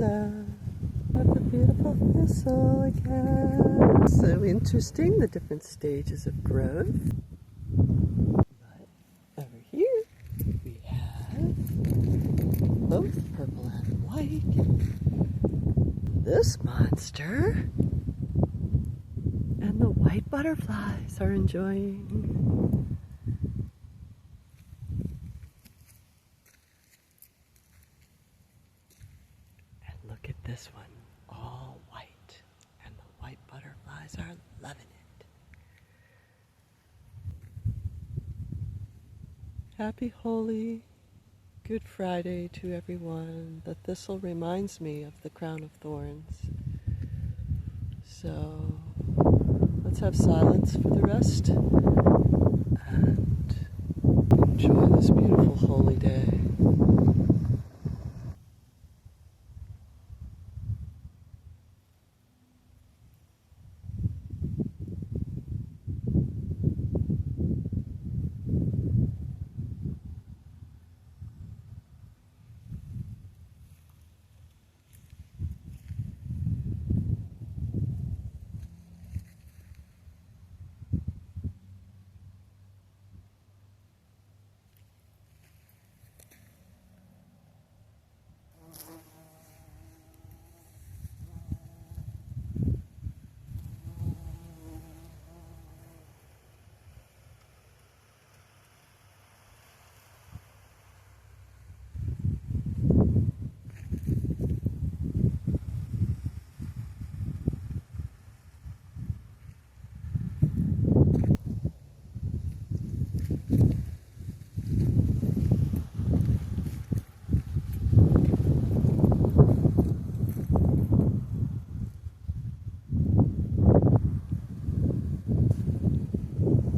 Hello. Got the beautiful thistle again. So interesting, the different stages of growth. But over here we have both purple and white. This monster and the white butterflies are enjoying. Look at this one, all white, and the white butterflies are loving it. Happy Holy Good Friday to everyone. The thistle reminds me of the crown of thorns. So let's have silence for the rest and enjoy this beautiful holy day.